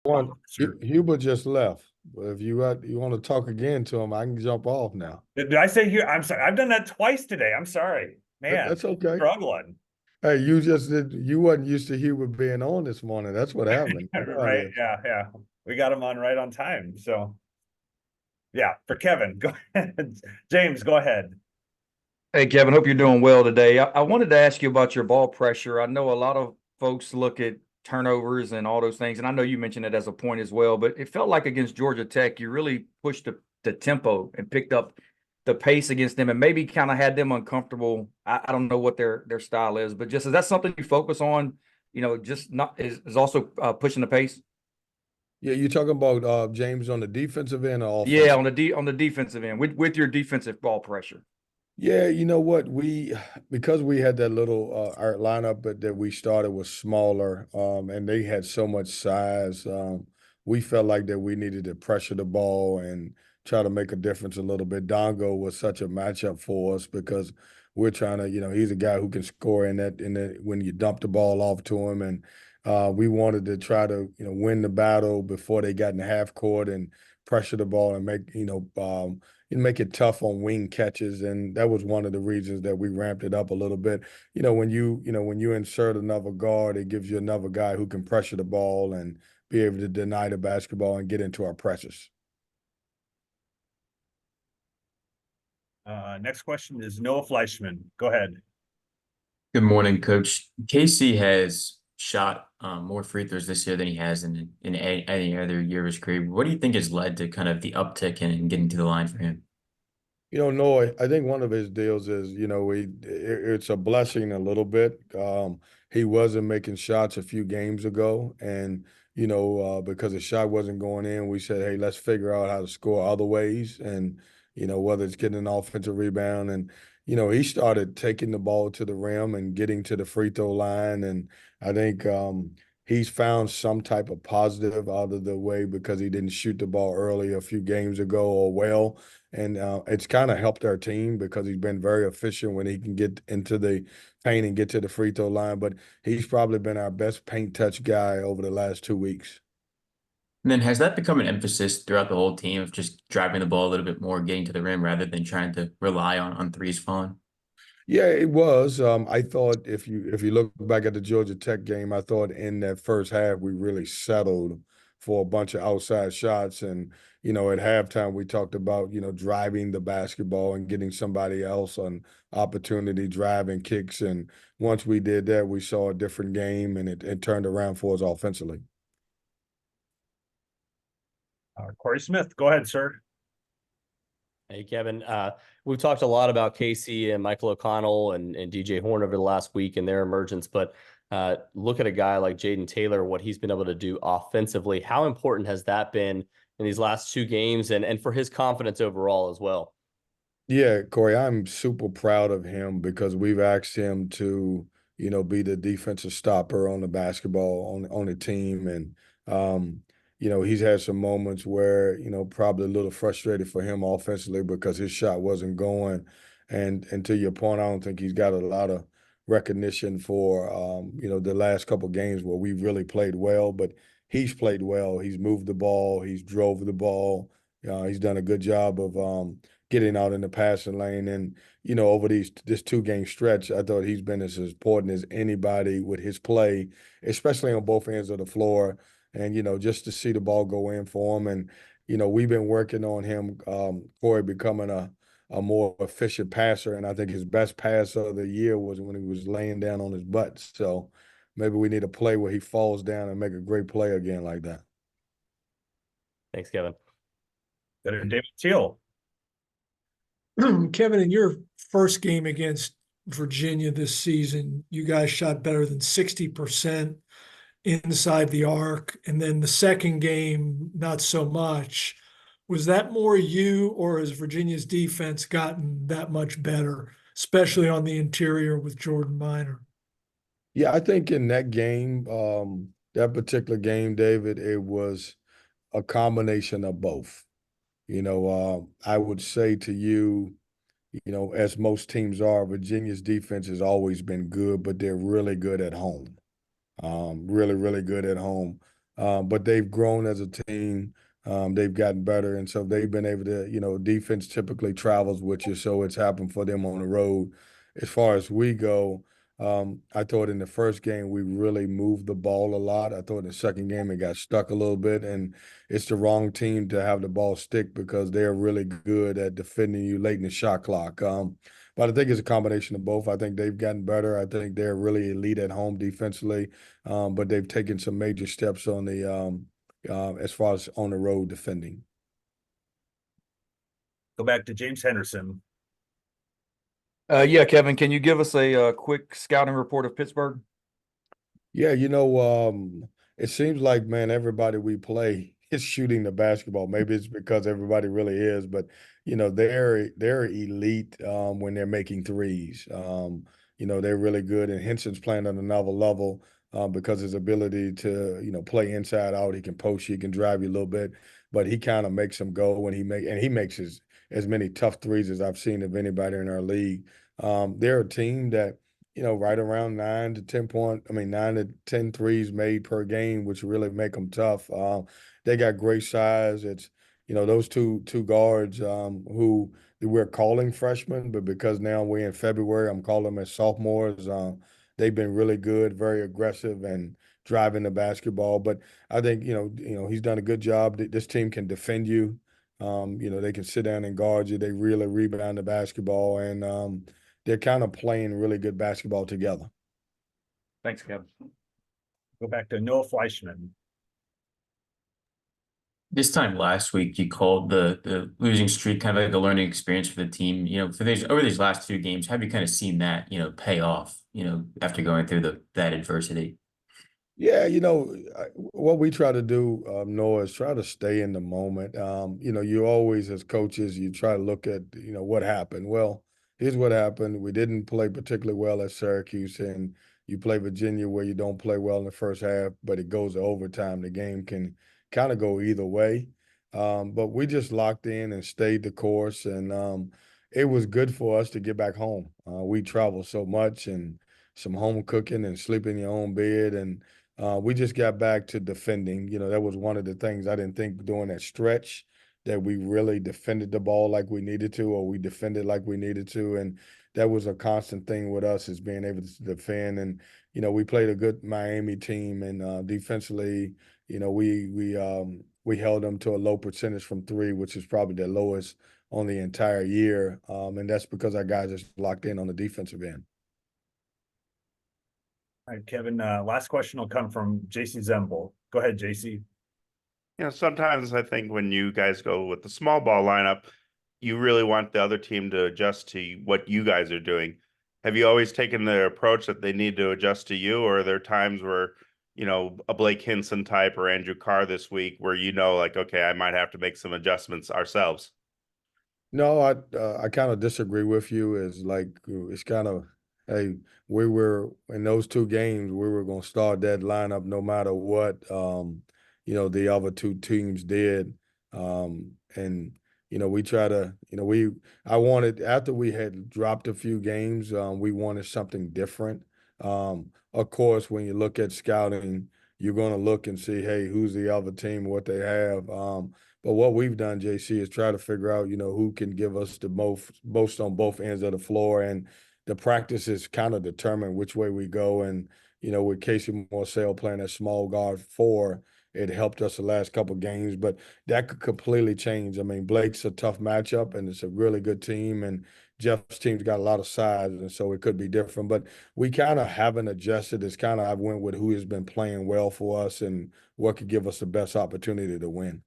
One, Sure. Huber just left. But if you want to talk again to him, I can jump off now. Did I say here? I'm sorry. I've done that twice today. I'm sorry, man. That's okay. Struggling, Hey, you just did. You wasn't used to Huber being on this morning. That's what happened. You know how it right? is. Yeah, yeah. We got him on right on time. So yeah, for Kevin, go ahead. James, go ahead. Hey, Kevin, hope you're doing well today. I wanted to ask you about your ball pressure. I know a lot of folks look at turnovers and all those things, and I know you mentioned it as a point as well, but it felt like against Georgia Tech, you really pushed the tempo and picked up the pace against them and maybe kind of had them uncomfortable. I don't know what their style is, but just is that something you focus on, just not is also pushing the pace? Yeah, you talking about James on the defensive end or Yeah, offensive? on the defensive end with your defensive ball pressure. Yeah, you know what? Because we had that little our lineup that we started was smaller, and they had so much size. We felt like that we needed to pressure the ball and try to make a difference a little bit. Dongo was such a matchup for us because we're trying to, he's a guy who can score in that when you dump the ball off to him, and we wanted to try to, win the battle before they got in the half court and pressure the ball and make it tough on wing catches, and that was one of the reasons that we ramped it up a little bit. When you insert another guard, it gives you another guy who can pressure the ball and be able to deny the basketball and get into our pressures. Next question is Noah Fleischman. Go ahead. Good morning, Coach. Casey has shot more free throws this year than he has in any other year of his career. What do you think has led to kind of the uptick in getting to the line for him? Noah, I think one of his deals is, it's a blessing a little bit. He wasn't making shots a few games ago, and because the shot wasn't going in, we said, hey, let's figure out how to score other ways, and whether it's getting an offensive rebound, and he started taking the ball to the rim and getting to the free throw line, and I think he's found some type of positive out of the way because he didn't shoot the ball early a few games ago or well. And it's kind of helped our team because he's been very efficient when he can get into the paint and get to the free throw line. But he's probably been our best paint touch guy over the last 2 weeks. And then has that become an emphasis throughout the whole team of just driving the ball a little bit more, getting to the rim rather than trying to rely on threes falling? Yeah, it was. I thought if you look back at the Georgia Tech game, I thought in that first half we really settled for a bunch of outside shots. And at halftime we talked about driving the basketball and getting somebody else an opportunity, driving kicks. And once we did that, we saw a different game, and it turned around for us offensively. Corey Smith. Go ahead, sir. Hey, Kevin. We've talked a lot about Casey and Michael O'Connell and DJ Horn over the last week and their emergence, but look at a guy like Jaden Taylor, what he's been able to do offensively. How important has that been in these last two games and for his confidence overall as well? Yeah, Corey, I'm super proud of him because we've asked him to, be the defensive stopper on the basketball on the team. And he's had some moments where, probably a little frustrated for him offensively because his shot wasn't going. And to your point, I don't think he's got a lot of recognition for the last couple games where we really played well, but he's played well. He's moved the ball, he's drove the ball. He's done a good job of getting out in the passing lane. And, over this 2 game stretch, I thought he's been as important as anybody with his play, especially on both ends of the floor. And, just to see the ball go in for him. And, we've been working on him, Corey, becoming a more efficient passer. And I think his best pass of the year was when he was laying down on his butt. So maybe we need a play where he falls down and make a great play again like that. Thanks, Kevin. David Teal. Kevin, in your first game against Virginia this season, you guys shot better than 60% inside the arc. And then the second game, not so much. Was that more you, or has Virginia's defense gotten that much better, especially on the interior with Jordan Minor? Yeah, I think in that game, that particular game, David, it was a combination of both. I would say to you, as most teams are, Virginia's defense has always been good, but they're really good at home. Really, really good at home. but they've grown as a team. They've gotten better, and so they've been able to, defense typically travels with you, so it's happened for them on the road. As far as we go, I thought in the first game we really moved the ball a lot. I thought in the second game it got stuck a little bit, and it's the wrong team to have the ball stick because they're really good at defending you late in the shot clock. But I think it's a combination of both. I think they've gotten better. I think they're really elite at home defensively, but they've taken some major steps on the as far as on the road defending. Go back to James Henderson. Yeah, Kevin, can you give us a quick scouting report of Pittsburgh? Yeah, it seems like, man, everybody we play is shooting the basketball. Maybe it's because everybody really is, but they're elite when they're making threes. They're really good, and Henson's playing on another level because his ability to play inside out. He can post you, he can drive you a little bit, but he kind of makes them go when he makes as many tough threes as I've seen of anybody in our league. They're a team that right around 9 to 10 threes made per game, which really make them tough. They got great size. It's, those two guards who we're calling freshmen, but because now we're in February, I'm calling them as sophomores. They've been really good, very aggressive and driving the basketball. But I think, he's done a good job. This team can defend you. They can sit down and guard you. They really rebound the basketball, and they're kind of playing really good basketball together. Thanks, Kevin. Go back to Noah Fleischman. This time last week, you called the losing streak kind of like a learning experience for the team. Over these last 2 games, have you kind of seen that, pay off, after going through that adversity? Yeah, what we try to do, Noah, is try to stay in the moment. You always, as coaches, you try to look at, what happened. Well, here's what happened. We didn't play particularly well at Syracuse, and you play Virginia where you don't play well in the first half, but it goes to overtime. The game can kind of go either way. But we just locked in and stayed the course, and it was good for us to get back home. We travel so much, and some home cooking and sleeping in your own bed, and we just got back to defending. That was one of the things I didn't think during that stretch that we really defended the ball like we needed to, or we defended like we needed to. And that was a constant thing with us, is being able to defend. And, we played a good Miami team, and defensively, we held them to a low percentage from three, which is probably the lowest on the entire year. And that's because our guys are locked in on the defensive end. All right, Kevin, last question will come from JC Zembel. Go ahead, JC. Sometimes I think when you guys go with the small ball lineup, you really want the other team to adjust to what you guys are doing. Have you always taken the approach that they need to adjust to you, or are there times where, a Blake Hinson type or Andrew Carr this week where like, okay, I might have to make some adjustments ourselves? No, I kind of disagree with you. It's kind of, hey, we were in those 2 games, we were going to start that lineup no matter what the other 2 teams did. And we try to, I wanted, after we had dropped a few games, we wanted something different. Of course, when you look at scouting, you're going to look and see, hey, who's the other team, what they have. But what we've done, JC, is try to figure out, who can give us the most on both ends of the floor. And the practices kind of determine which way we go. And, with Casey Morcell playing at small guard 4, it helped us the last couple of games, but that could completely change. I mean, Blake's a tough matchup, and it's a really good team, and Jeff's team's got a lot of size, and so it could be different. But we kind of haven't adjusted. It's kind of, I went with who has been playing well for us and what could give us the best opportunity to win.